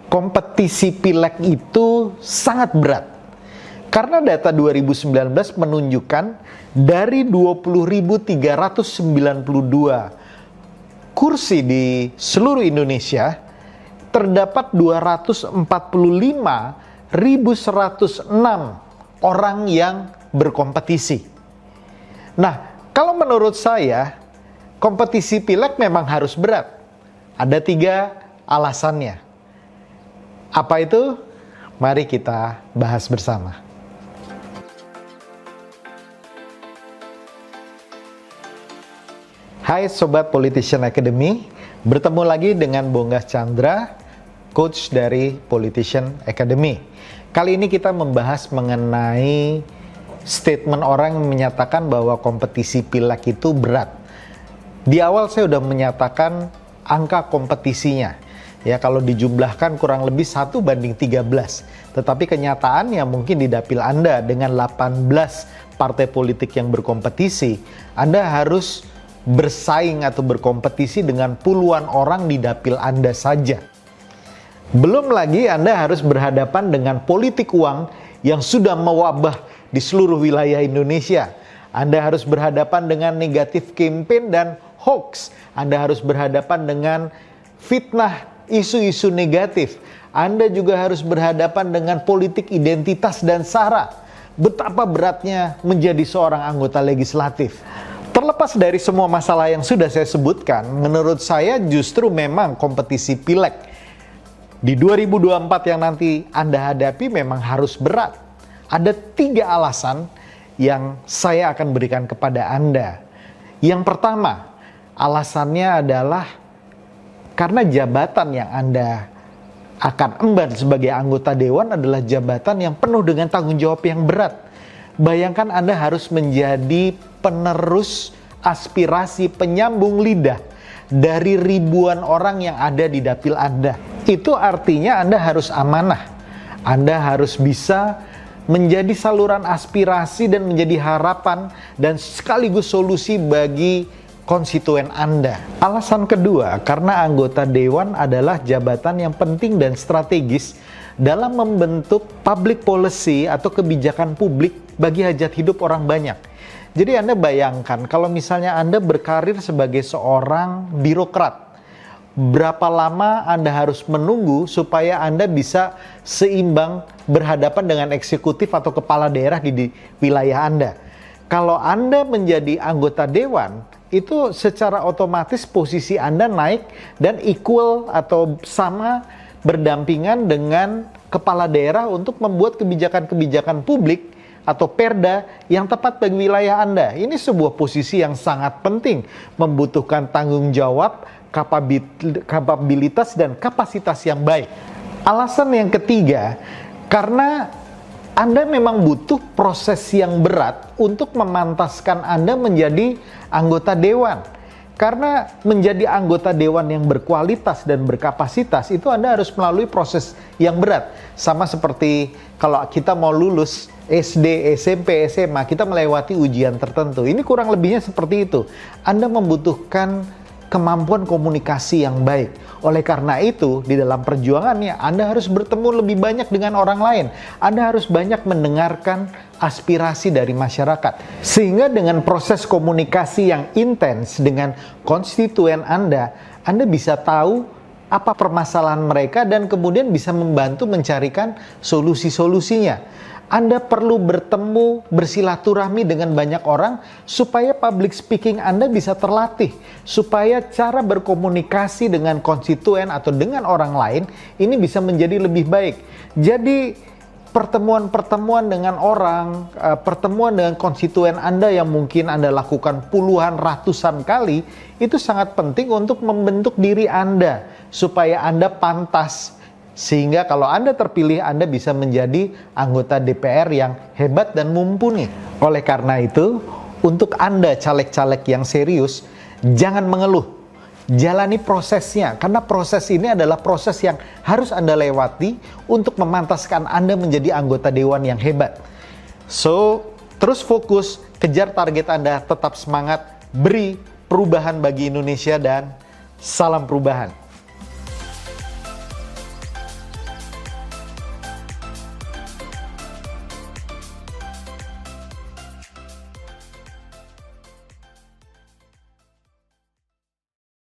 kompetisi pileg itu sangat berat. Karena data 2019 menunjukkan dari 20.392 kursi di seluruh Indonesia, terdapat 245.106 orang yang berkompetisi. Nah, kalau menurut saya, kompetisi pileg memang harus berat. Ada 3 alasannya. Apa itu? Mari kita bahas bersama. Hai Sobat Politician Academy, bertemu lagi dengan Bonggas Chandra, coach dari Politician Academy. Kali ini kita membahas mengenai statement orang yang menyatakan bahwa kompetisi pileg itu berat. Di awal saya sudah menyatakan angka kompetisinya. Ya, kalau dijumlahkan kurang lebih 1:13. Tetapi kenyataannya mungkin di dapil Anda dengan 18 partai politik yang berkompetisi, Anda harus bersaing atau berkompetisi dengan puluhan orang di dapil Anda saja. Belum lagi Anda harus berhadapan dengan politik uang yang sudah mewabah di seluruh wilayah Indonesia. Anda harus berhadapan dengan negatif campaign dan hoax. Anda harus berhadapan dengan fitnah, isu-isu negatif. Anda juga harus berhadapan dengan politik identitas dan SARA. Betapa beratnya menjadi seorang anggota legislatif. Terlepas dari semua masalah yang sudah saya sebutkan, menurut saya justru memang kompetisi pileg di 2024 yang nanti Anda hadapi memang harus berat. Ada 3 alasan yang saya akan berikan kepada Anda. Yang pertama, alasannya adalah karena jabatan yang Anda akan emban sebagai anggota dewan adalah jabatan yang penuh dengan tanggung jawab yang berat. Bayangkan Anda harus menjadi penerus aspirasi penyambung lidah dari ribuan orang yang ada di dapil Anda. Itu artinya Anda harus amanah. Anda harus bisa menjadi saluran aspirasi dan menjadi harapan dan sekaligus solusi bagi konstituen Anda. Alasan kedua, karena anggota dewan adalah jabatan yang penting dan strategis dalam membentuk public policy atau kebijakan publik bagi hajat hidup orang banyak. Jadi Anda bayangkan kalau misalnya Anda berkarir sebagai seorang birokrat, berapa lama Anda harus menunggu supaya Anda bisa seimbang berhadapan dengan eksekutif atau kepala daerah di wilayah Anda. Kalau Anda menjadi anggota dewan, itu secara otomatis posisi Anda naik dan equal atau sama berdampingan dengan kepala daerah untuk membuat kebijakan-kebijakan publik atau perda yang tepat bagi wilayah Anda. Ini sebuah posisi yang sangat penting, membutuhkan tanggung jawab, kapabilitas dan kapasitas yang baik. Alasan yang ketiga, karena Anda memang butuh proses yang berat untuk memantaskan Anda menjadi anggota dewan. Karena menjadi anggota dewan yang berkualitas dan berkapasitas itu Anda harus melalui proses yang berat. Sama seperti kalau kita mau lulus SD, SMP, SMA, kita melewati ujian tertentu. Ini kurang lebihnya seperti itu. Anda membutuhkan kemampuan komunikasi yang baik. Oleh karena itu, di dalam perjuangannya, Anda harus bertemu lebih banyak dengan orang lain. Anda harus banyak mendengarkan aspirasi dari masyarakat. Sehingga dengan proses komunikasi yang intens dengan konstituen Anda bisa tahu apa permasalahan mereka dan kemudian bisa membantu mencarikan solusi-solusinya. Anda perlu bertemu, bersilaturahmi dengan banyak orang supaya public speaking Anda bisa terlatih, supaya cara berkomunikasi dengan konstituen atau dengan orang lain ini bisa menjadi lebih baik. Jadi pertemuan-pertemuan dengan orang, pertemuan dengan konstituen Anda yang mungkin Anda lakukan puluhan, ratusan kali, itu sangat penting untuk membentuk diri Anda supaya Anda pantas. Sehingga kalau Anda terpilih, Anda bisa menjadi anggota DPR yang hebat dan mumpuni. Oleh karena itu, untuk Anda caleg-caleg yang serius, jangan mengeluh. Jalani prosesnya, karena proses ini adalah proses yang harus Anda lewati untuk memantaskan Anda menjadi anggota dewan yang hebat. So, terus fokus, kejar target Anda, tetap semangat, beri perubahan bagi Indonesia, dan salam perubahan.